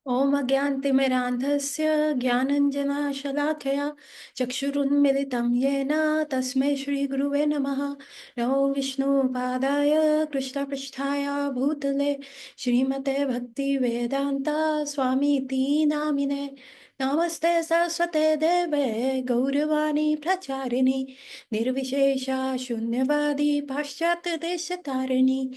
ॐ अज्ञानतिमिरान्धस्य ज्ञानञ्जनशलाकया चक्षुरुन्मिलितं येन तस्मै श्रीगुरुवे नमः। नमो विष्णुपादाय कृष्णपृष्ठाय भूतले श्रीमते भक्तिवेदान्ता स्वामीति नामिने। नमस्ते सरस्वते देवे गौरवाणी प्रचारिणि निर्विशेषा शून्यवादी पाश्चात्यदेशतारिणि।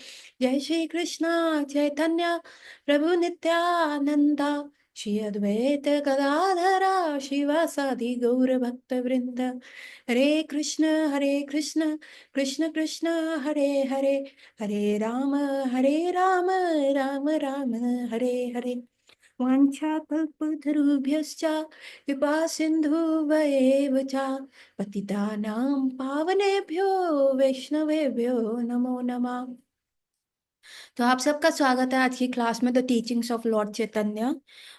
जय श्री कृष्ण चैतन्य प्रभु नित्यानंदा श्री अद्वैत गदाधरा शिवासादि गौर भक्त वृंद। हरे कृष्ण कृष्ण कृष्ण हरे हरे, हरे राम राम राम हरे हरे। वाञ्छाकल्पतरुभ्यश्च कृपा सिन्धुभयेव च पतितानां पावनेभ्यो वैष्णवेभ्यो नमो नमः। तो आप सबका स्वागत है आज की क्लास में द टीचिंग्स ऑफ लॉर्ड चैतन्य।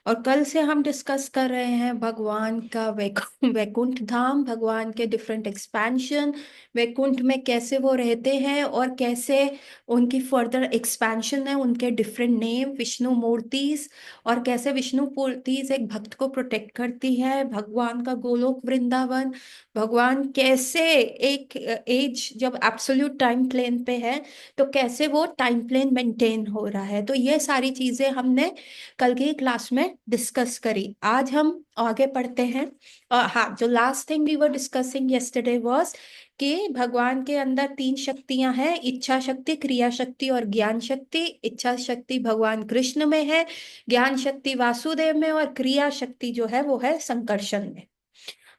और कल से हम डिस्कस कर रहे हैं भगवान का वैकुंठ धाम, भगवान के डिफरेंट एक्सपेंशन, वैकुंठ में कैसे वो रहते हैं और कैसे उनकी फर्दर एक्सपेंशन है, उनके डिफरेंट नेम विष्णु मूर्तिज, और कैसे विष्णु मूर्तिज एक भक्त को प्रोटेक्ट करती है, भगवान का गोलोक वृंदावन, भगवान कैसे एक एज जब एब्सोल्यूट टाइम प्लेन पे है तो कैसे वो टाइम प्लेन मेंटेन हो रहा है। तो ये सारी चीजें हमने कल की क्लास में डिस्कस करी। आज हम आगे पढ़ते हैं। हाँ, जो last thing we were discussing yesterday was कि भगवान के अंदर तीन शक्तियां हैं, इच्छा शक्ति, क्रिया शक्ति और ज्ञान शक्ति। इच्छा शक्ति भगवान कृष्ण में है, ज्ञान शक्ति वासुदेव में, और क्रिया शक्ति जो है वो है संकर्षण में।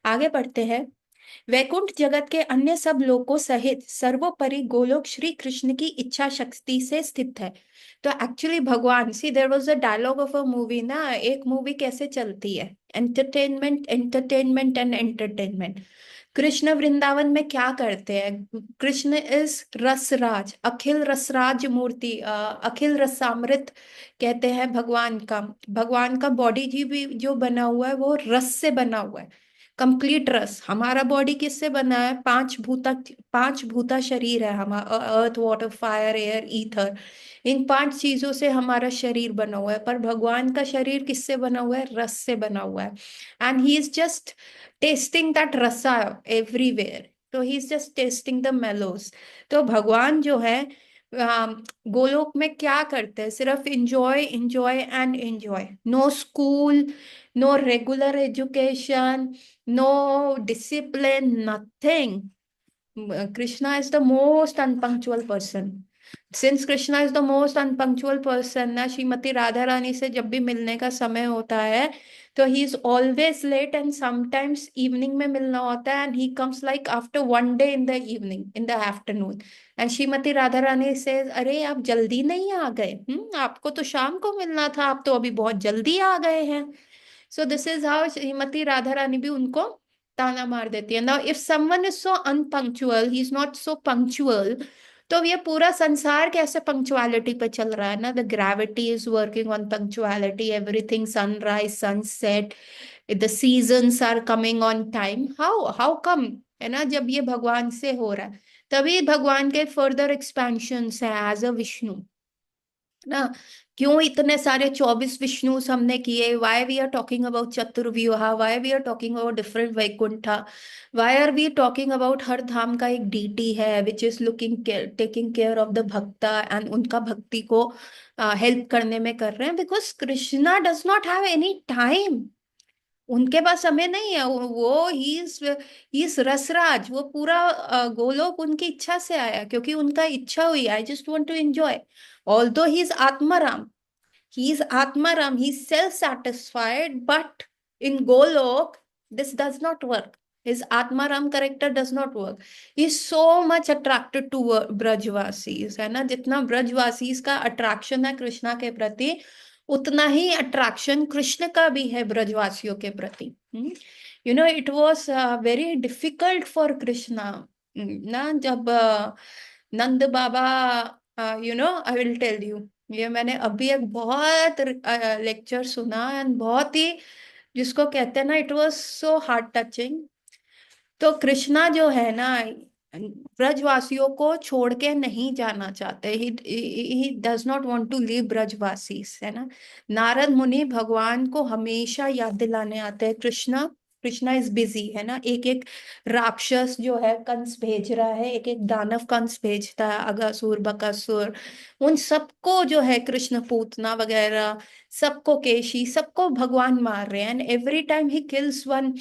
आगे बढ़ते हैं। वैकुंठ जगत के अन्य सब लोकों सहित सर्वोपरि गोलोक श्री कृष्ण की इच्छा शक्ति से स्थित है। तो एक्चुअली भगवान, see there was a dialogue of a movie ना, एक मूवी कैसे चलती है, entertainment entertainment and entertainment. Krishna Vrindavan में क्या करते हैं? कृष्ण इज रसराज, अखिल रसराज मूर्ति, अखिल रसामृत कहते हैं भगवान का। भगवान का बॉडी जी भी जो बना हुआ है वो रस से बना हुआ है, कंप्लीट रस। हमारा बॉडी किससे बना है? पांच भूता शरीर है हमारा, earth water fire air ether. इन पांच चीजों से हमारा शरीर बना हुआ है, पर भगवान का शरीर किससे बना हुआ है? रस से बना हुआ है। And he is just testing that रसा एवरीवेयर। तो he is just testing the mallows. तो भगवान जो है गोलोक में क्या करते हैं? सिर्फ enjoy enjoy and enjoy. No school, no regular education, no discipline, nothing. Krishna is the most unpunctual person. Since Krishna is the most unpunctual person, ना श्रीमती राधा रानी से जब भी मिलने का समय होता है तो he is always late, and sometimes evening में मिलना होता है, and he comes like after one day in the evening, in the afternoon. And Shrimati Radha Rani says, अरे आप जल्दी नहीं आ गए? आपको तो शाम को मिलना था, आप तो अभी बहुत जल्दी आ गए हैं। So this is how Shrimati Radha Rani भी उनको ताना मार देती है। Now if someone is so unpunctual, he is not so punctual, तो ये पूरा संसार कैसे पंक्चुअलिटी पे चल रहा है ना? The gravity is working on punctuality, everything, sunrise sunset, the seasons are coming on time. How come? है ना, जब ये भगवान से हो रहा है तभी भगवान के फर्दर एक्सपेंशन है एज अ विष्णु ना। क्यों इतने सारे 24 विष्णुस हमने किए? Why we are talking about Chaturvyuha, why we are talking about different Vaikuntha, why are we talking about हर धाम का एक डीटी है which is looking taking care of the bhakta, and उनका भक्ति को हेल्प करने में कर रहे हैं। Because Krishna does not have any time, उनके पास समय नहीं है। वो ही इज रसराज, वो पूरा गोलोक उनकी इच्छा से आया, क्योंकि उनका इच्छा हुई, I just want to enjoy. Although he is Atmaram, he is atmaram, he is self satisfied, but in golok this does not work. His atmaram character does not work. He is so much attracted to ब्रजवासीज, है ना। जितना ब्रजवासीज का attraction है कृष्णा के प्रति, उतना ही attraction Krishna का भी है ब्रजवासियों के प्रति। You know, it was very difficult for Krishna ना, जब Nand Baba, you know, I will tell you, ये मैंने अभी एक बहुत लेक्चर सुना, एंड बहुत ही, जिसको कहते हैं ना, it was so heart touching. तो कृष्णा जो है ना, ब्रजवासियों को छोड़ के नहीं जाना चाहते। He does not want to leave Brajwasis, है ना। नारद मुनि भगवान को हमेशा याद दिलाने आते हैं, कृष्णा कृष्णा इज बिजी, है ना। एक एक राक्षस जो है कंस भेज रहा है, एक एक दानव कंस भेजता है, अगासुर बकासुर, उन सबको जो है कृष्ण पूतना वगैरह, सबको केशी, सबको भगवान मार रहे हैं। And every time he kills one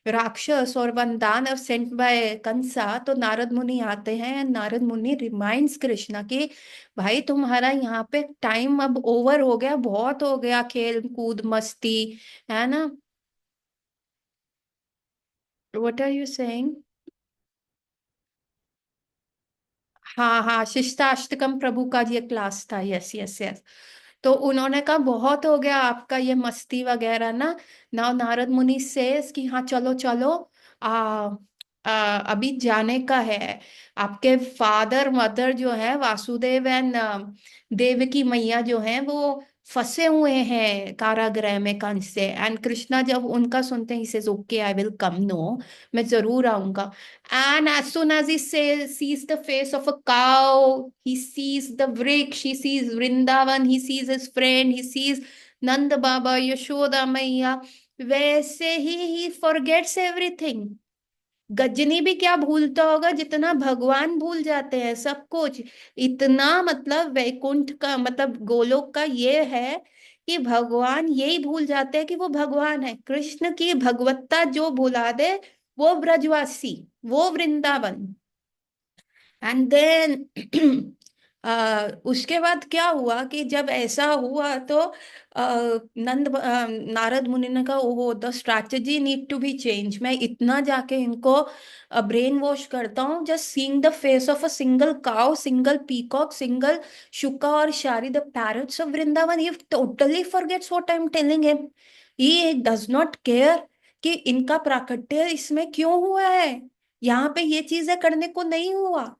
राक्षस और वन दानव सेंट बाय कंसा, तो नारद मुनि आते हैं। नारद मुनि रिमाइंड्स कृष्णा कि भाई तुम्हारा यहाँ पे टाइम अब ओवर हो गया, बहुत हो गया खेल कूद मस्ती, है ना। What are you saying? हाँ हाँ, शिष्टाष्टकम प्रभु का ये क्लास था, यस यस यस। तो उन्होंने कहा बहुत हो गया आपका ये मस्ती वगैरह ना। नाउ नारद मुनि सेज कि हाँ चलो चलो, आ, अभी जाने का है। आपके फादर मदर जो है वासुदेव एंड देवकी मैया जो हैं वो फंसे हुए हैं कारागृह में कंस से। एंड कृष्णा जब उनका सुनते हैं, he okay I will come, no मैं जरूर आऊंगा। And as soon as he sees the face of a cow, he sees the Vriksha, he sees Vrindavan, he sees his friend, he sees Nanda Baba, Yashoda Maiya, वैसे ही forgets everything। Ghazni भी क्या भूलता होगा जितना भगवान भूल जाते हैं सब कुछ। इतना मतलब वैकुंठ का मतलब गोलोक का ये है कि भगवान यही भूल जाते हैं कि वो भगवान है। कृष्ण की भगवत्ता जो भुला दे वो ब्रजवासी, वो वृंदावन। एंड देन उसके बाद क्या हुआ कि जब ऐसा हुआ तो नारद मुनि ने कहा ओहो the strategy need to be change. मैं इतना जाके इनको ब्रेन वॉश करता हूँ, just seeing the face of a single cow, single peacock, single Shuka और Shari, the parrots of Vrindavan, he totally forgets what I am telling him. He does not care कि इनका प्राकट्य इसमें क्यों हुआ है, यहाँ पे ये चीजें करने को नहीं हुआ।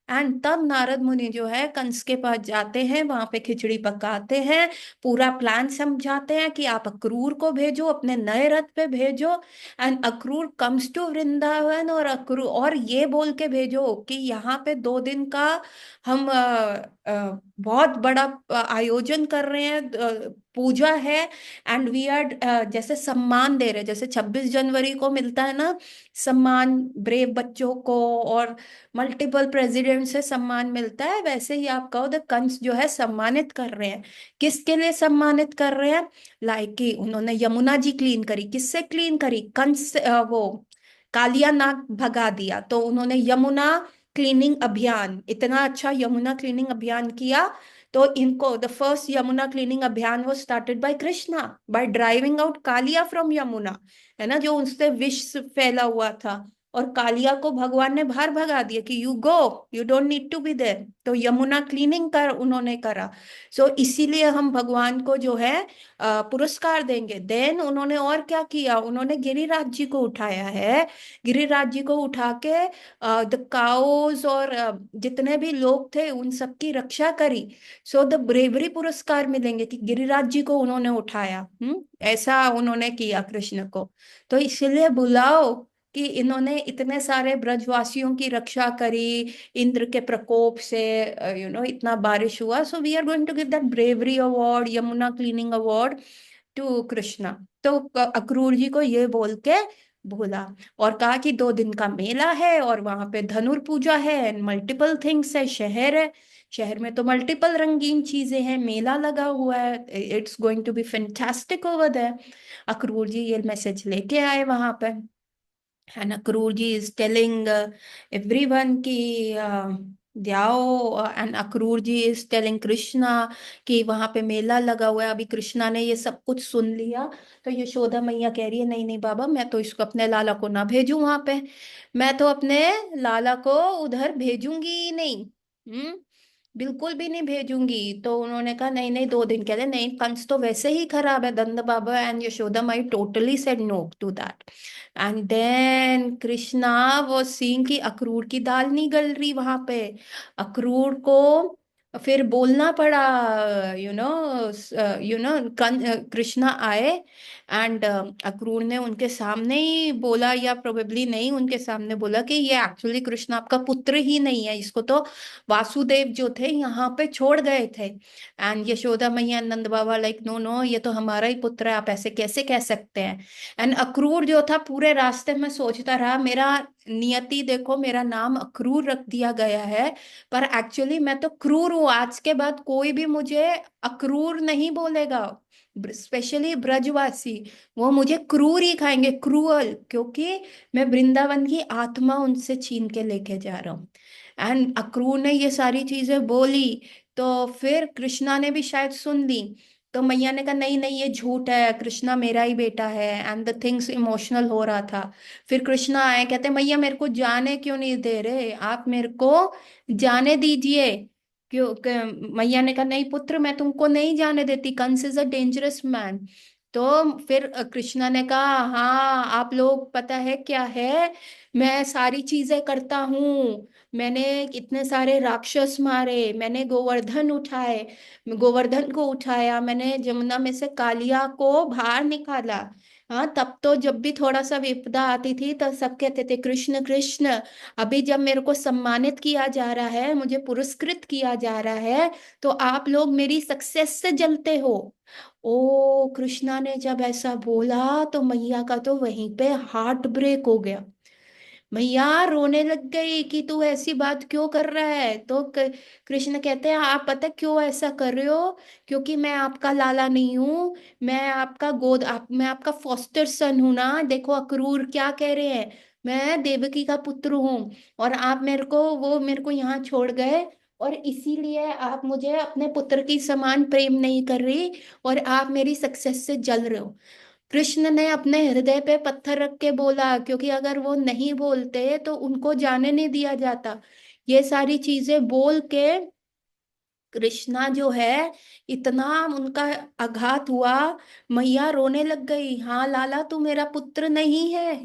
एंड तब नारद मुनि जो है कंस के पास जाते हैं, वहां पे खिचड़ी पकाते हैं, पूरा प्लान समझाते हैं कि आप अक्रूर को भेजो, अपने नए रथ पे भेजो। And Akrur comes to Vrindavan, और अक्रूर और ये बोल के भेजो कि यहाँ पे 2 दिन का हम बहुत बड़ा आयोजन कर रहे हैं, पूजा है। एंड वी आर जैसे सम्मान दे रहे हैं, जैसे 26 जनवरी को मिलता है ना सम्मान ब्रेव बच्चों को, और मल्टीपल प्रेसिडेंट से सम्मान मिलता है, वैसे ही आप कहो द कंस जो है सम्मानित कर रहे हैं। किसके लिए सम्मानित कर रहे हैं? लाइक कि उन्होंने यमुना जी क्लीन करी, किससे क्लीन करी? कंस वो कालिया नाग भगा दिया, तो उन्होंने यमुना क्लीनिंग अभियान, इतना अच्छा यमुना क्लीनिंग अभियान किया। तो इनको द फर्स्ट यमुना क्लीनिंग अभियान वो started by Krishna, by driving out Kaliya from Yamuna, है ना, जो उनसे विष फैला हुआ था। और कालिया को भगवान ने बाहर भगा दिया कि you go, you don't need to be there. तो यमुना क्लीनिंग कर उन्होंने करा। सो इसीलिए हम भगवान को जो है पुरस्कार देंगे। देन उन्होंने और क्या किया, उन्होंने गिरिराज जी को उठाया है। गिरिराज जी को उठा के द काउज और जितने भी लोग थे उन सबकी रक्षा करी। सो द ब्रेवरी पुरस्कार मिलेंगे कि गिरिराज जी को उन्होंने उठाया। ऐसा उन्होंने किया कृष्ण को। तो इसलिए बुलाओ कि इन्होंने इतने सारे ब्रजवासियों की रक्षा करी इंद्र के प्रकोप से, इतना बारिश हुआ। So we are going to give that bravery award, Yamuna cleaning award to Krishna. तो अक्रूर जी को ये बोल के बोला, और कहा कि 2 दिन का मेला है और वहां पे धनुर पूजा है, मल्टीपल थिंग्स है, शहर है, शहर में तो मल्टीपल रंगीन चीजें हैं, मेला लगा हुआ है, it's going to be fantastic over there. Akrur ji ये मैसेज लेके आए वहां पे। And Akrurji is telling everyone कि जाओ, and Akrur ji is telling Krishna कि वहां पे मेला लगा हुआ है। अभी कृष्णा ने ये सब कुछ सुन लिया, तो यशोदा मैया कह रही है नहीं नहीं बाबा, मैं तो इसको अपने लाला को ना भेजूं वहां पे, मैं तो अपने लाला को उधर भेजूंगी ही नहीं। बिल्कुल भी नहीं भेजूंगी। तो उन्होंने कहा नहीं नहीं 2 दिन के लिए नहीं, कंस तो वैसे ही खराब है। Nand Baba and Yashoda Mai totally said no to that. And then Krishna वो सीन की अखरूट की दाल नहीं गल रही वहां पे। अखरूट को फिर बोलना पड़ा, you know you know Krishna आए, एंड अक्रूर ने उनके सामने ही बोला, या प्रोबेबली नहीं उनके सामने बोला, कि ये एक्चुअली कृष्ण आपका पुत्र ही नहीं है, इसको तो वासुदेव जो थे यहाँ पे छोड़ गए थे। एंड यशोदा मैया, नंद बाबा लाइक नो नो, ये तो हमारा ही पुत्र है, आप ऐसे कैसे कह सकते हैं। एंड अक्रूर जो था पूरे रास्ते में सोचता रहा, मेरा नियति देखो, मेरा नाम अक्रूर रख दिया गया है, पर एक्चुअली मैं तो क्रूर हूं, आज के बाद कोई भी मुझे अक्रूर नहीं बोलेगा, स्पेशली ब्रजवासी। वो मुझे क्रूर ही खाएंगे, क्रूअल, क्योंकि मैं वृंदावन की आत्मा उनसे छीन के लेके जा रहा हूँ। एंड अक्रूर ने ये सारी चीजें बोली, तो फिर कृष्णा ने भी शायद सुन ली। तो मैया ने कहा नहीं नहीं, ये झूठ है, कृष्णा मेरा ही बेटा है, एंड द थिंग्स इमोशनल हो रहा था। फिर कृष्णा आए, कहते मैया मेरे को जाने क्यों नहीं दे रहे, आप मेरे को जाने दीजिए। क्यों मैया ने कहा नहीं पुत्र, मैं तुमको नहीं जाने देती, Kans is a dangerous man. तो फिर कृष्णा ने कहा हाँ, आप लोग पता है क्या है, मैं सारी चीजें करता हूँ, मैंने इतने सारे राक्षस मारे, मैंने गोवर्धन उठाए, गोवर्धन को उठाया, मैंने जमुना में से कालिया को बाहर निकाला। हाँ, तब तो जब भी थोड़ा सा विपदा आती थी तो सब कहते थे कृष्ण कृष्ण। अभी जब मेरे को सम्मानित किया जा रहा है, मुझे पुरस्कृत किया जा रहा है, तो आप लोग मेरी सक्सेस से जलते हो। ओ कृष्णा ने जब ऐसा बोला तो मैया का तो वहीं पे हार्ट ब्रेक हो गया। मैया रोने लग गई कि तू ऐसी बात क्यों कर रहा है। तो कृष्ण कहते हैं आप पता क्यों ऐसा कर रहे हो, क्योंकि मैं आपका लाला नहीं हूँ, मैं आपका फॉस्टर सन हूं ना। देखो अक्रूर क्या कह रहे हैं, मैं देवकी का पुत्र हूँ, और आप मेरे को यहाँ छोड़ गए, और इसीलिए आप मुझे अपने पुत्र की समान प्रेम नहीं कर रही, और आप मेरी सक्सेस से जल रहे हो। कृष्ण ने अपने हृदय पे पत्थर रख के बोला, क्योंकि अगर वो नहीं बोलते तो उनको जाने नहीं दिया जाता। ये सारी चीजें बोल के कृष्णा जो है, इतना उनका आघात हुआ, मैया रोने लग गई। हाँ लाला, तू मेरा पुत्र नहीं है,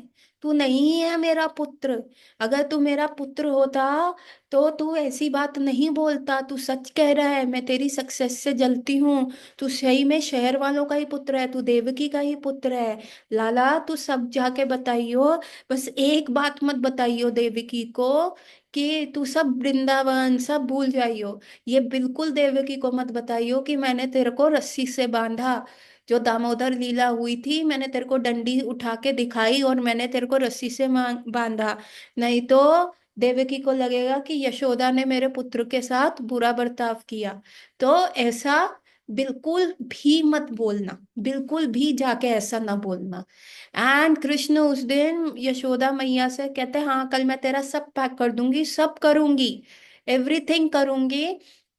तू नहीं है मेरा पुत्र। अगर तू मेरा पुत्र होता तो तू ऐसी बात नहीं बोलता, तू सच कह रहा है, मैं तेरी सक्सेस से जलती हूँ, तू सही में शहर वालों का ही पुत्र है, तू देवकी का ही पुत्र है। लाला तू सब जाके बताइयो, बस एक बात मत बताइयो देवकी को, कि तू सब वृंदावन सब भूल जाइयो। ये बिल्कुल देवकी को मत बताइयो कि मैंने तेरे को रस्सी से बांधा, जो दामोदर लीला हुई थी, मैंने तेरे को डंडी उठा के दिखाई और मैंने तेरे को रस्सी से बांधा। नहीं तो देवकी को लगेगा कि यशोदा ने मेरे पुत्र के साथ बुरा बर्ताव किया। तो ऐसा बिल्कुल भी मत बोलना, बिल्कुल भी जाके ऐसा ना बोलना। एंड कृष्ण उस दिन यशोदा मैया से कहते हैं हाँ, कल मैं तेरा सब पैक कर दूंगी, सब करूंगी, एवरीथिंग करूंगी,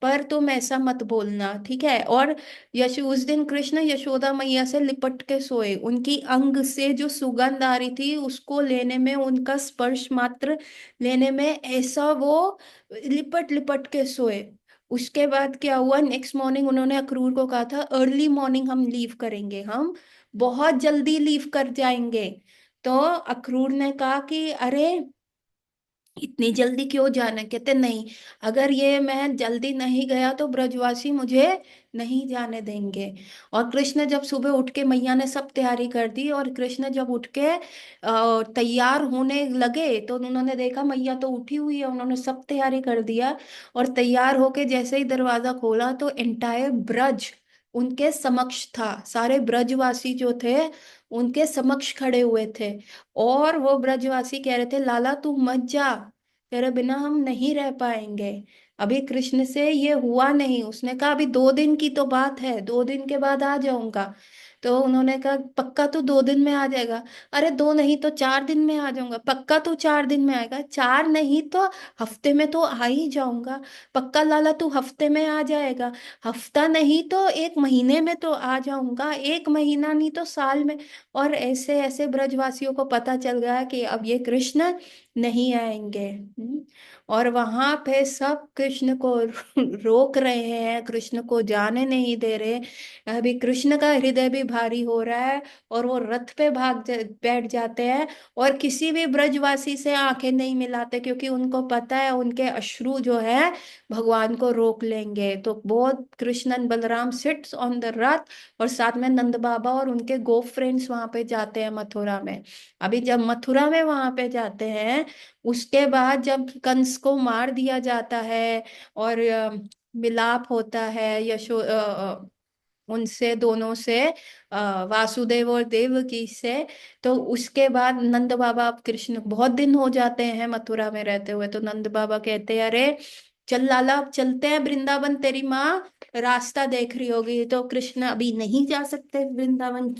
पर तुम ऐसा मत बोलना, ठीक है। और उस दिन कृष्ण यशोदा मैया से लिपट के सोए, उनकी अंग से जो सुगंध आ रही थी उसको लेने में, उनका स्पर्श मात्र लेने में, ऐसा वो लिपट लिपट के सोए। उसके बाद क्या हुआ, नेक्स्ट मॉर्निंग उन्होंने अक्रूर को कहा था अर्ली मॉर्निंग हम लीव करेंगे, हम बहुत जल्दी लीव कर जाएंगे। तो अक्रूर ने कहा कि अरे इतनी जल्दी क्यों जाना, कहते नहीं, अगर ये मैं जल्दी नहीं गया तो ब्रजवासी मुझे नहीं जाने देंगे। और कृष्ण जब सुबह उठ के, मैया ने सब तैयारी कर दी, और कृष्ण जब उठ के तैयार होने लगे तो उन्होंने देखा मैया तो उठी हुई है, उन्होंने सब तैयारी कर दिया। और तैयार होके जैसे ही दरवाजा खोला तो एंटायर ब्रज उनके समक्ष था, सारे ब्रजवासी जो थे उनके समक्ष खड़े हुए थे। और वो ब्रजवासी कह रहे थे लाला तू मत जा, तेरे बिना हम नहीं रह पाएंगे। अभी कृष्ण से ये हुआ नहीं, उसने कहा अभी 2 दिन की तो बात है, 2 दिन के बाद आ जाऊंगा। तो उन्होंने कहा पक्का तू 2 दिन में आ जाएगा। अरे 2 नहीं तो 4 दिन में आ जाऊंगा। पक्का तू 4 दिन में आएगा? 4 नहीं तो हफ्ते में तो आ ही जाऊंगा। पक्का लाला तू हफ्ते में आ जाएगा? हफ्ता नहीं तो 1 महीने में तो आ जाऊंगा, 1 महीना नहीं तो साल में। और ऐसे ऐसे ब्रजवासियों को पता चल गया कि अब ये कृष्ण नहीं आएंगे। और वहां पे सब कृष्ण को रोक रहे हैं, कृष्ण को जाने नहीं दे रहे। अभी कृष्ण का हृदय भी भारी हो रहा है, और वो रथ पे बैठ जाते हैं, और किसी भी ब्रजवासी से आंखें नहीं मिलाते, क्योंकि उनको पता है उनके अश्रु जो है भगवान को रोक लेंगे। तो बहुत Krishna and Balram sits on the रथ, और साथ में नंद बाबा और उनके गो फ्रेंड्स वहां पे जाते हैं मथुरा में। अभी जब मथुरा में वहां पे जाते हैं, उसके बाद जब कंस को मार दिया जाता है, और मिलाप होता है उनसे दोनों से, वासुदेव और देवकी से। तो उसके बाद नंद बाबा, अब कृष्ण बहुत दिन हो जाते हैं मथुरा में रहते हुए, तो नंद बाबा कहते हैं अरे चल लाला अब चलते हैं वृंदावन, तेरी माँ रास्ता देख रही होगी। तो कृष्ण अभी नहीं जा सकते वृंदावन,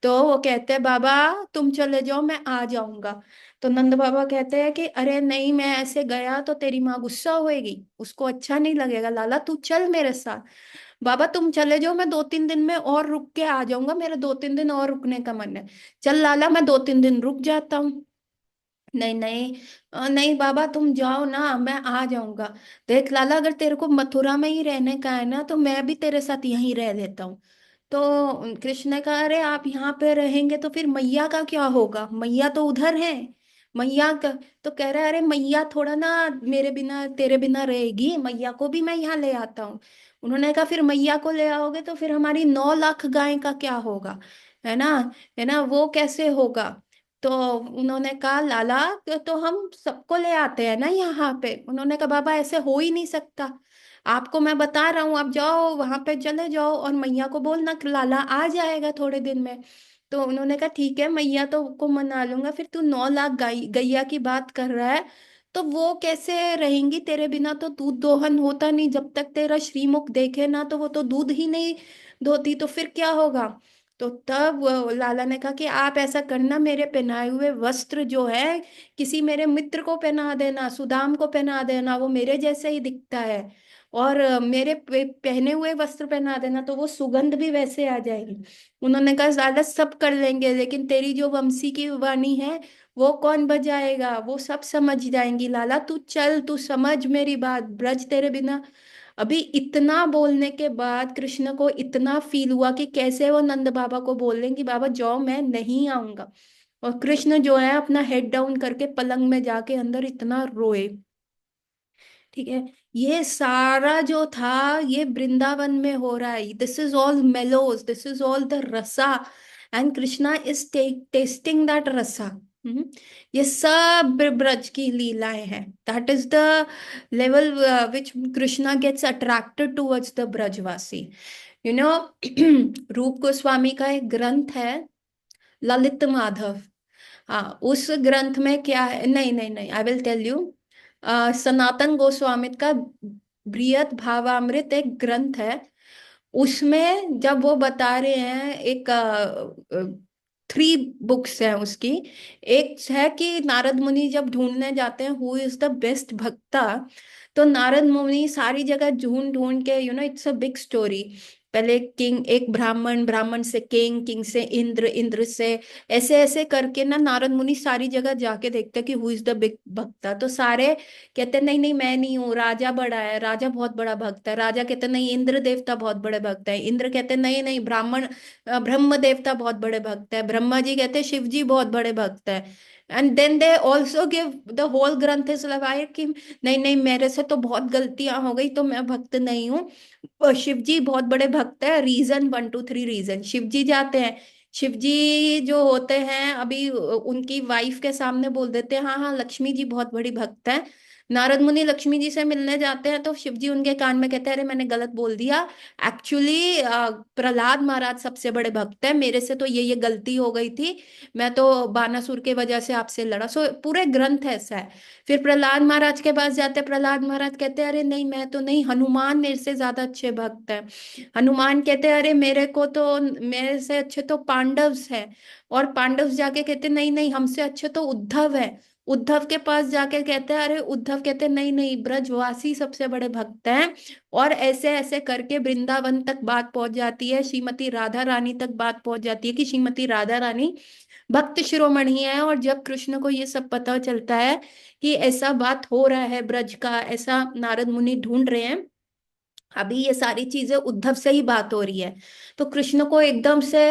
तो वो कहते हैं बाबा तुम चले जाओ, मैं आ जाऊंगा। तो नंद बाबा कहते हैं कि अरे नहीं, मैं ऐसे गया तो तेरी माँ गुस्सा होएगी, उसको अच्छा नहीं लगेगा, लाला तू चल मेरे साथ। बाबा तुम चले जाओ, मैं 2-3 दिन में और रुक के आ जाऊंगा, मेरे 2-3 दिन और रुकने का मन है। चल लाला मैं 2-3 दिन रुक जाता हूँ। नहीं नहीं, नहीं बाबा तुम जाओ ना, मैं आ जाऊंगा। देख लाला, अगर तेरे को मथुरा में ही रहने का है ना, तो मैं भी तेरे साथ यहीं रह लेता हूँ। तो कृष्ण ने कहा अरे आप यहाँ पे रहेंगे तो फिर मैया का क्या होगा, मैया तो उधर है। मैया का, तो कह रहा है अरे मैया थोड़ा ना मेरे बिना तेरे बिना रहेगी, मैया को भी मैं यहाँ ले आता हूँ। उन्होंने कहा फिर मैया को ले आओगे तो फिर हमारी 9 लाख गाय का क्या होगा, है ना, है ना, वो कैसे होगा। तो उन्होंने कहा लाला तो हम सबको ले आते हैं ना यहाँ पे। उन्होंने कहा बाबा ऐसे हो ही नहीं सकता, आपको मैं बता रहा हूँ, आप जाओ वहां पे चले जाओ और मैया को बोलना कि लाला आ जाएगा थोड़े दिन में। तो उन्होंने कहा ठीक है, मैया तो को मना लूंगा, फिर तू 9 लाख गैया की बात कर रहा है, तो वो कैसे रहेंगी तेरे बिना, तो दूध दोहन होता नहीं, जब तक तेरा श्रीमुख देखे ना तो वो तो दूध ही नहीं धोती, तो फिर क्या होगा। तो तब वो लाला ने कहा कि आप ऐसा करना, मेरे पहनाए हुए वस्त्र जो है किसी मेरे मित्र को पहना देना, सुदाम को पहना देना, वो मेरे जैसे ही दिखता है। और मेरे पहने हुए वस्त्र पहना देना, तो वो सुगंध भी वैसे आ जाएगी। उन्होंने कहा ज्यादा सब कर लेंगे, लेकिन तेरी जो वंशी की वाणी है वो कौन बजाएगा, वो सब समझ जाएंगी, लाला तू चल, तू समझ मेरी बात, ब्रज तेरे बिना। अभी इतना बोलने के बाद कृष्ण को इतना फील हुआ कि कैसे वो नंद बाबा को बोल रहे कि बाबा जाओ मैं नहीं आऊंगा। और कृष्ण जो है अपना हेड डाउन करके पलंग में जाके अंदर इतना रोए। ठीक है, ये सारा जो था ये वृंदावन में हो रहा है, this is all mellows, this is all the rasa, and Krishna is tasting that rasa. ये सब ब्रज की लीलाएं हैं, that is the level which Krishna gets attracted towards the Brajwasi. You know Rup Goswami का एक ग्रंथ है, ललित माधव। हाँ, उस ग्रंथ में क्या है, नहीं नहीं नहीं, आई will tell you. Sanatan Goswami का बृहत भावामृत एक ग्रंथ है, उसमें जब वो बता रहे हैं, एक 3 बुक्स हैं उसकी। एक है कि नारद मुनि जब ढूंढने जाते हैं हु इज द बेस्ट भक्ता, तो नारद मुनि सारी जगह ढूंढ ढूंढ के, इट्स अ बिग स्टोरी। पहले किंग, एक ब्राह्मण, ब्राह्मण से किंग, किंग से इंद्र, इंद्र से ऐसे ऐसे करके ना नारद मुनि सारी जगह जाके देखते कि हु इज द बिग भक्ता। तो सारे कहते नहीं नहीं मैं नहीं हूँ, राजा बड़ा है, राजा बहुत बड़ा भक्त है, राजा कहते नहीं इंद्र देवता बहुत बड़े भक्त है, इंद्र कहते नहीं नहीं ब्राह्मण, ब्रह्म देवता बहुत बड़े भक्त है, ब्रह्मा जी कहते शिव जी बहुत बड़े भक्त है। And then they also give the whole ग्रंथ इज लाइक कि नहीं नहीं मेरे से तो बहुत गलतियां हो गई, तो मैं भक्त नहीं हूँ। शिव जी बहुत बड़े भक्त है, रीजन 1 2 3 रीजन, शिव जी जाते हैं, शिव जी जो होते हैं अभी उनकी वाइफ के सामने बोल देते हैं हाँ हाँ लक्ष्मी जी बहुत बड़ी भक्त है। नारद मुनि लक्ष्मी जी से मिलने जाते हैं, तो शिव जी उनके कान में कहते हैं अरे मैंने गलत बोल दिया, एक्चुअली प्रहलाद महाराज सबसे बड़े भक्त है, मेरे से तो ये गलती हो गई थी, मैं तो बानासुर के वजह से आपसे लड़ा। सो पूरे ग्रंथ ऐसा है। फिर प्रहलाद महाराज के पास जाते हैं, प्रहलाद महाराज कहते हैं अरे नहीं मैं तो नहीं, हनुमान मेरे से ज्यादा अच्छे भक्त हैं। हनुमान कहते हैं अरे मेरे को तो, मेरे से अच्छे तो पांडव्स हैं। और पांडव जाके कहते नहीं नहीं हमसे अच्छे तो उद्धव है। उद्धव के पास जाके कहते हैं अरे, उद्धव कहते हैं नहीं नहीं ब्रजवासी सबसे बड़े भक्त हैं। और ऐसे ऐसे करके वृंदावन तक बात पहुंच जाती है, श्रीमती राधा रानी तक बात पहुंच जाती है कि श्रीमती राधा रानी भक्त शिरोमणि है। और जब कृष्ण को ये सब पता चलता है कि ऐसा बात हो रहा है ब्रज का, ऐसा नारद मुनि ढूंढ रहे हैं, अभी ये सारी चीजें उद्धव से ही बात हो रही है। तो कृष्ण को एकदम से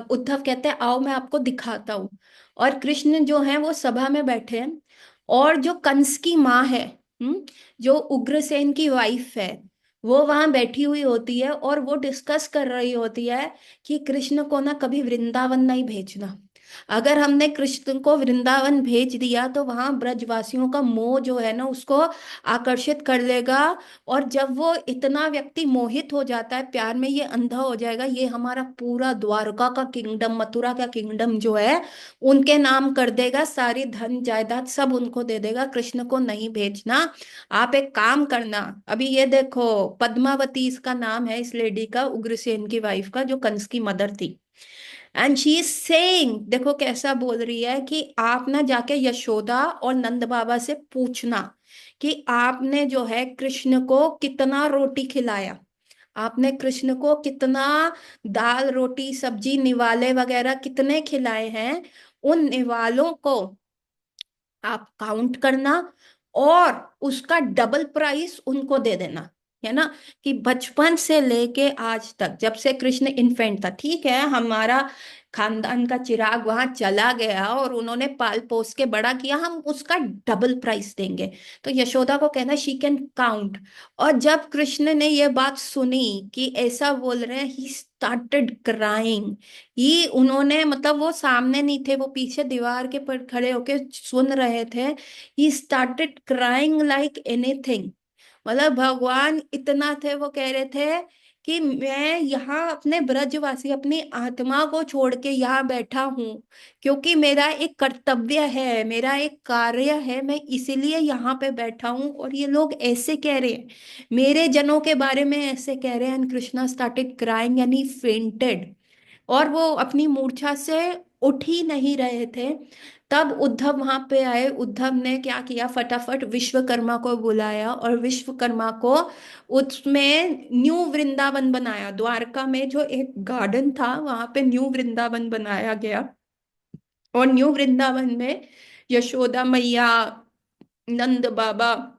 उद्धव कहते हैं आओ मैं आपको दिखाता हूँ। और कृष्ण जो है वो सभा में बैठे हैं, और जो कंस की माँ है, जो उग्रसेन की वाइफ है, वो वहां बैठी हुई होती है, और वो डिस्कस कर रही होती है कि कृष्ण को ना कभी वृंदावन नहीं भेजना। अगर हमने कृष्ण को वृंदावन भेज दिया तो वहां ब्रजवासियों का मोह जो है ना उसको आकर्षित कर लेगा। और जब वो इतना व्यक्ति मोहित हो जाता है प्यार में, ये अंधा हो जाएगा, ये हमारा पूरा द्वारका का किंगडम, मथुरा का किंगडम जो है उनके नाम कर देगा, सारी धन जायदाद सब उनको दे देगा। कृष्ण को नहीं भेजना। आप एक काम करना, अभी ये देखो, पद्मावती इसका नाम है, इस लेडी का, उग्रसेन की वाइफ का, जो कंस की मदर थी। एंड शी इज सेइंग, देखो कैसा बोल रही है कि आप ना जाके यशोदा और नंद बाबा से पूछना कि आपने जो है कृष्ण को कितना रोटी खिलाया, आपने कृष्ण को कितना दाल रोटी सब्जी निवाले वगैरह कितने खिलाए हैं। उन निवालों को आप काउंट करना, और उसका डबल प्राइस उनको दे देना। है ना, कि बचपन से लेके आज तक, जब से कृष्ण इन्फेंट था, ठीक है, हमारा खानदान का चिराग वहां चला गया और उन्होंने पाल पोस के बड़ा किया, हम उसका डबल प्राइस देंगे। तो यशोदा को कहना शी कैन काउंट। और जब कृष्ण ने ये बात सुनी कि ऐसा बोल रहे हैं, ही स्टार्टेड क्राइंग। ही उन्होंने, मतलब वो सामने नहीं थे, वो पीछे दीवार के पर खड़े होके सुन रहे थे। He started crying like anything. मतलब भगवान इतना थे, वो कह रहे थे कि मैं यहाँ अपने ब्रजवासी, अपनी आत्मा को छोड़ के यहाँ बैठा हूँ, क्योंकि मेरा एक कर्तव्य है, मेरा एक कार्य है, मैं इसीलिए यहाँ पे बैठा हूँ। और ये लोग ऐसे कह रहे हैं, मेरे जनों के बारे में ऐसे कह रहे हैं। And Krishna started crying and he fainted. और वो अपनी मूर्छा से उठ ही नहीं रहे थे। तब उद्धव वहां पे आए। उद्धव ने क्या किया, फटाफट विश्वकर्मा को बुलाया, और विश्वकर्मा को उसमें न्यू वृंदावन बनाया। द्वारका में जो एक गार्डन था वहां पे न्यू वृंदावन बनाया गया। और न्यू वृंदावन में यशोदा मैया, नंद बाबा,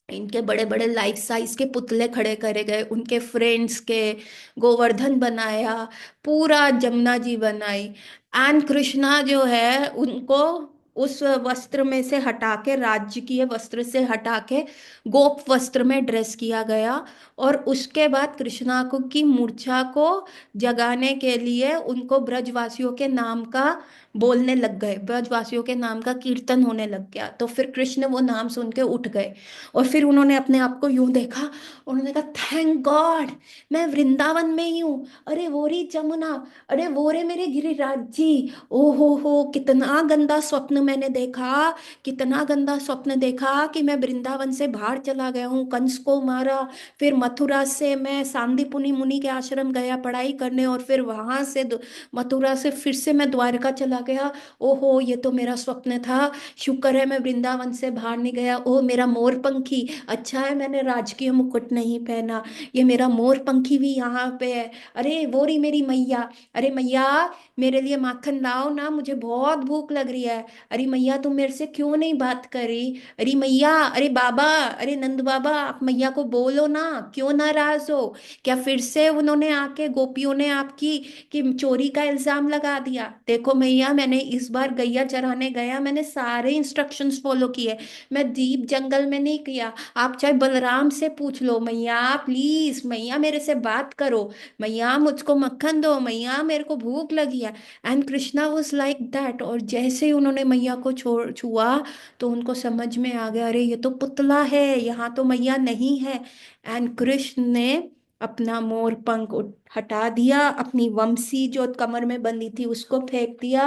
इनके बड़े बड़े लाइफ साइज के पुतले खड़े करे गए, उनके फ्रेंड्स के, गोवर्धन बनाया, पूरा जमुना जी बनाई। एंड कृष्णा जो है उनको उस वस्त्र में से हटा के, राजकीय वस्त्र से हटा के गोप वस्त्र में ड्रेस किया गया। और उसके बाद कृष्णा को की मूर्छा को जगाने के लिए उनको ब्रजवासियों के नाम का बोलने लग गए, ब्रजवासियों के नाम का कीर्तन होने लग गया। तो फिर कृष्ण वो नाम सुन के उठ गए, और फिर उन्होंने अपने आप को यूं देखा, उन्होंने कहा थैंक गॉड, मैं वृंदावन में ही हूँ। अरे वो री जमुना, अरे वो रे मेरे गिरिराज जी। ओ हो, कितना गंदा स्वप्न मैंने देखा, कितना गंदा स्वप्न देखा कि मैं वृंदावन से बाहर चला गया हूँ, कंस को मारा, फिर मथुरा से मैं सांदीपुनि मुनि के आश्रम गया पढ़ाई करने, और फिर वहां से मथुरा से फिर से मैं द्वारका चला गया। ओहो, ये तो मेरा स्वप्न था, शुक्र है मैं वृंदावन से बाहर नहीं गया। ओ मेरा मोर पंखी, अच्छा है मैंने राजकीय मुकुट नहीं पहना, ये मेरा मोर पंखी भी यहाँ पे है। अरे वो रही मेरी मैया, अरे मैया मेरे लिए माखन लाओ ना, मुझे बहुत भूख लग रही है। अरे मैया तुम मेरे से क्यों नहीं बात करी। अरे मैया, अरे बाबा, अरे नंद बाबा, आप मैया को बोलो ना, क्यों नाराज हो। क्या फिर से उन्होंने आके गोपियों ने आपकी कि चोरी का इल्जाम लगा दिया। देखो मैया, मैंने इस बार गैया चराने गया, मैंने सारे इंस्ट्रक्शंस फॉलो किए, मैं डीप जंगल में नहीं किया। आप चाहे बलराम से पूछ लो। मैया प्लीज, मैया मेरे से बात करो, मैया मुझको मक्खन दो, मैया मेरे को भूख लगी है। And Krishna was like that. और जैसे ही उन्होंने मैया को छोड़ छुआ, तो उनको समझ में आ गया, अरे ये तो पुतला है, यहाँ तो मैया नहीं है। एंड कृष्ण ने अपना मोर पंख हटा दिया, अपनी वंशी जो कमर में बंधी थी उसको फेंक दिया।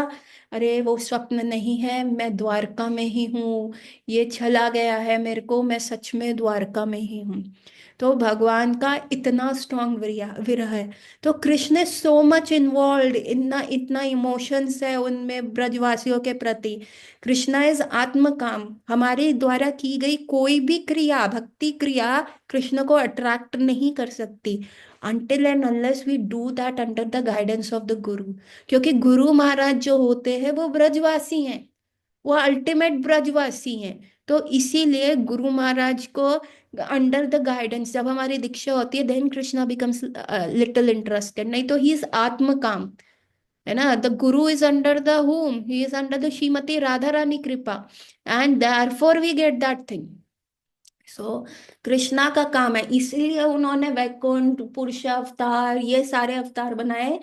अरे वो स्वप्न नहीं है, मैं द्वारका में ही हूँ, ये छला गया है मेरे को, मैं सच में द्वारका में ही हूँ। तो भगवान का इतना स्ट्रांग विरह है। तो Krishna is so much involve, इतना इतना इमोशंस है उनमें ब्रजवासियों के प्रति। कृष्णा इज आत्म काम, हमारे द्वारा की गई कोई भी क्रिया, भक्ति क्रिया कृष्ण को अट्रैक्ट नहीं कर सकती, until and unless we do that under the guidance of the guru। क्योंकि गुरु महाराज जो होते हैं वो ब्रजवासी हैं, वो अल्टीमेट ब्रजवासी हैं। तो इसीलिए गुरु महाराज को अंडर द गाइडेंस जब हमारी दीक्षा होती है, then Krishna becomes little interested, नहीं तो ही इज आत्म काम, है ना। The guru is under the home, he is under the Shrimati Radha Rani kripa, and therefore we get that thing. So Krishna का काम है, इसलिए उन्होंने वैकुंठ, पुरुष अवतार, ये सारे अवतार बनाए।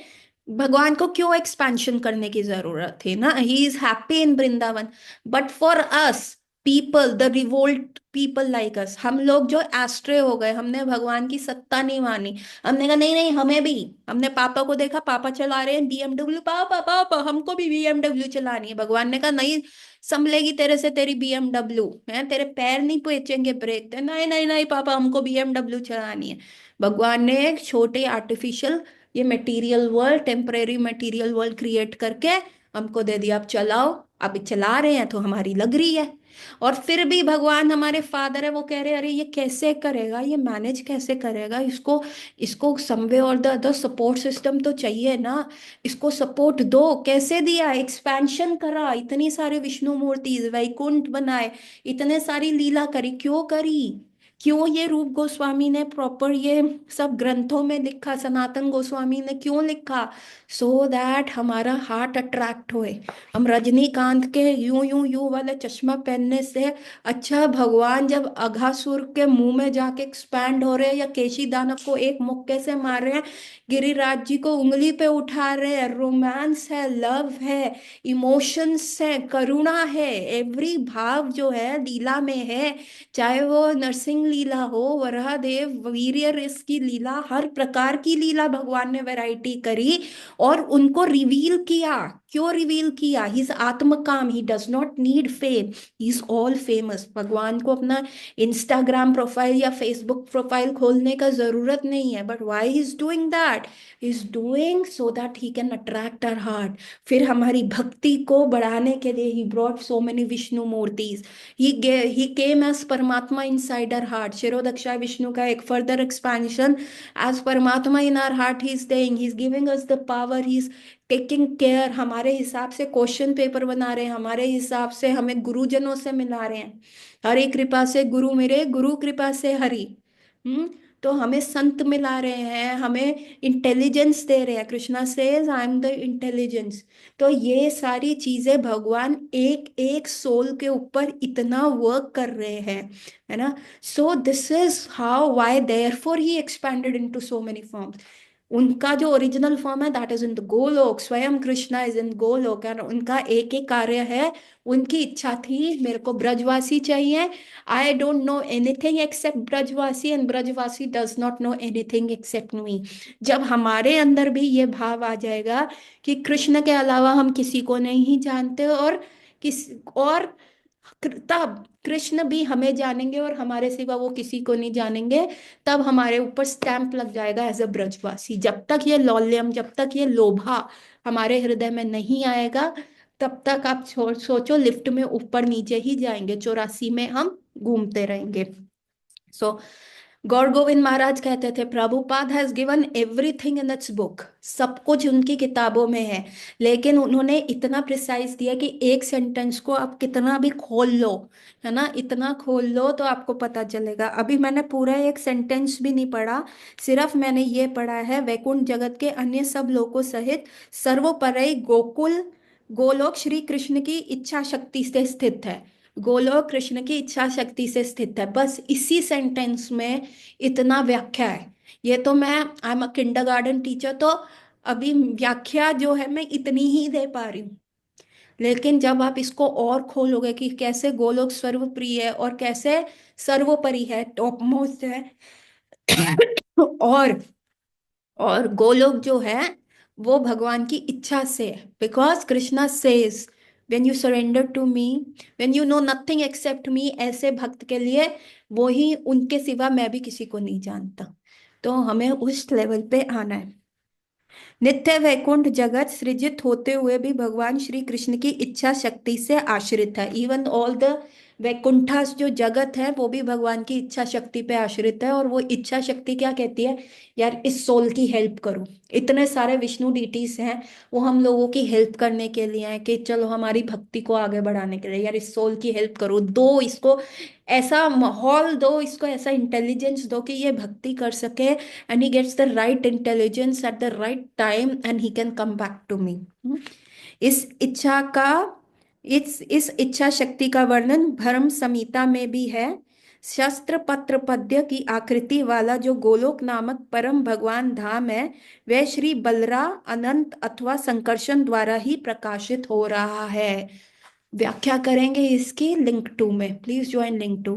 भगवान को क्यों एक्सपेंशन करने की जरूरत थी ना, he is happy in Vrindavan. But for us people, the revolt people like us, हम लोग जो एस्ट्रे हो गए, हमने भगवान की सत्ता नहीं मानी। हमने कहा नहीं नहीं, हमें भी, हमने पापा को देखा, पापा चला रहे हैं बीएमडब्ल्यू, पापा पापा हमको भी बीएमडब्ल्यू चलानी है। भगवान ने कहा नहीं संभलेगी तेरे से तेरी बीएमडब्ल्यू, है तेरे पैर नहीं पहुंचेंगे ब्रेक पे, नहीं नहीं नहीं पापा हमको बीएमडब्ल्यू चलानी है। भगवान ने एक छोटे आर्टिफिशियल, ये material world, temporary material world create करके हमको दे दिया, अब चलाओ। अब चला रहे हैं तो हमारी लग रही है। और फिर भी भगवान हमारे फादर है, वो कह रहे हैं अरे ये कैसे करेगा, ये मैनेज कैसे करेगा, इसको इसको समवे और द अदर सपोर्ट सिस्टम तो चाहिए ना, इसको सपोर्ट दो। कैसे दिया, एक्सपेंशन करा, इतनी सारे विष्णु मूर्ति, वैकुंठ बनाए, इतने सारी लीला करी, क्यों करी? क्यों ये रूप गोस्वामी ने प्रॉपर ये सब ग्रंथों में लिखा, सनातन गोस्वामी ने क्यों लिखा? सो दैट हमारा हार्ट अट्रैक्ट होए। हम रजनीकांत के यूं यूं यूं वाले चश्मा पहनने से अच्छा, भगवान जब अघासुर के मुंह में जाके एक्सपैंड हो रहे हैं, या केशी दानव को एक मुक्के से मार रहे हैं, गिरिराज जी को उंगली पे उठा रहे हैं, रोमांस है, लव है, इमोशंस है, करुणा है, एवरी भाव जो है लीला में है। चाहे वो नरसिंह लीला हो, वराहदेव वीर्य रस की लीला, हर प्रकार की लीला भगवान ने वैरायटी करी और उनको रिवील किया। क्यों रिवील किया? ही इज आत्म काम, he does not need fame, he is all famous. भगवान को अपना इंस्टाग्राम प्रोफाइल या फेसबुक प्रोफाइल खोलने का जरूरत नहीं है, but why he is doing that? Is doing so that he can attract our heart. फिर हमारी भक्ति को बढ़ाने के लिए he brought so many Vishnu मूर्तिज। he came as Paramatma inside our heart. Shirodaksha Vishnu का एक further expansion, as Paramatma in our heart he is staying, he is giving us the power, he is taking care. हमारे हिसाब से question paper बना रहे हैं, हमारे हिसाब से हमें गुरुजनों से मिला रहे हैं। हरि कृपा से गुरु मिले, गुरु कृपा से हरि। हम्म। तो हमें संत मिला रहे हैं, हमें इंटेलिजेंस दे रहे हैं। Krishna says I am the intelligence. तो ये सारी चीजें भगवान एक एक सोल के ऊपर इतना वर्क कर रहे हैं, है ना। So this is how why there for he expanded into so many forms. उनका जो ओरिजिनल फॉर्म है that is in the Golok, स्वयं कृष्णा इज इन गोलोक, और उनका एक एक कार्य है। उनकी इच्छा थी मेरे को ब्रजवासी चाहिए, I don't know anything except Brajwasi, and Brajwasi does not know anything except me. जब हमारे अंदर भी ये भाव आ जाएगा कि कृष्ण के अलावा हम किसी को नहीं जानते, और किस और तब कृष्ण भी हमें जानेंगे और हमारे सिवा वो किसी को नहीं जानेंगे, तब हमारे ऊपर स्टैंप लग जाएगा एज अ ब्रजवासी। जब तक ये लौल्यम, जब तक ये लोभा हमारे हृदय में नहीं आएगा, तब तक आप सोचो लिफ्ट में ऊपर नीचे ही जाएंगे, 84 में हम घूमते रहेंगे। सो गौर गोविंद महाराज कहते थे Prabhupada has given everything in its book, सब कुछ उनकी किताबों में है, लेकिन उन्होंने इतना प्रिसाइज दिया कि एक सेंटेंस को आप कितना भी खोल लो, है ना, इतना खोल लो तो आपको पता चलेगा। अभी मैंने पूरा एक सेंटेंस भी नहीं पढ़ा, सिर्फ मैंने ये पढ़ा है, वैकुंठ जगत के अन्य सब लोगों सहित सर्वोपरि गोकुल गोलोक श्री कृष्ण की इच्छा शक्ति से स्थित है। गोलोक कृष्ण की इच्छा शक्ति से स्थित है, बस इसी सेंटेंस में इतना व्याख्या है। ये तो मैं I am a kindergarten teacher, तो अभी व्याख्या जो है मैं इतनी ही दे पा रही हूँ। लेकिन जब आप इसको और खोलोगे कि कैसे गोलोक सर्वप्रिय है और कैसे सर्वोपरि है, टॉप मोस्ट है, और गोलोक जो है वो भगवान की इच्छा से है। Because Krishna says when you surrender to me, when you know nothing except me, ऐसे भक्त के लिए वो ही, उनके सिवा मैं भी किसी को नहीं जानता। तो हमें उस लेवल पे आना है। नित्य वैकुंठ जगत सृजित होते हुए भी भगवान श्री कृष्ण की इच्छा शक्ति से आश्रित है। इवन ऑल द वैकुंठा जो जगत है वो भी भगवान की इच्छा शक्ति पे आश्रित है, और वो इच्छा शक्ति क्या कहती है, यार इस सोल की हेल्प करो। इतने सारे विष्णु डीटीज हैं, वो हम लोगों की हेल्प करने के लिए हैं कि चलो हमारी भक्ति को आगे बढ़ाने के लिए, यार इस सोल की हेल्प करो, दो इसको ऐसा माहौल दो, इसको ऐसा इंटेलिजेंस दो कि ये भक्ति कर सके, and he gets the right intelligence at the right time and he can come back to me. इस इच्छा का इस इच्छा शक्ति का वर्णन भरम संहिता में भी है। शस्त्र पत्र पद्य की आकृति वाला जो गोलोक नामक परम भगवान धाम है, वह श्री बलरा अनंत अथवा संकर्षण द्वारा ही प्रकाशित हो रहा है। व्याख्या करेंगे इसकी लिंक 2 में, प्लीज ज्वाइन लिंक 2।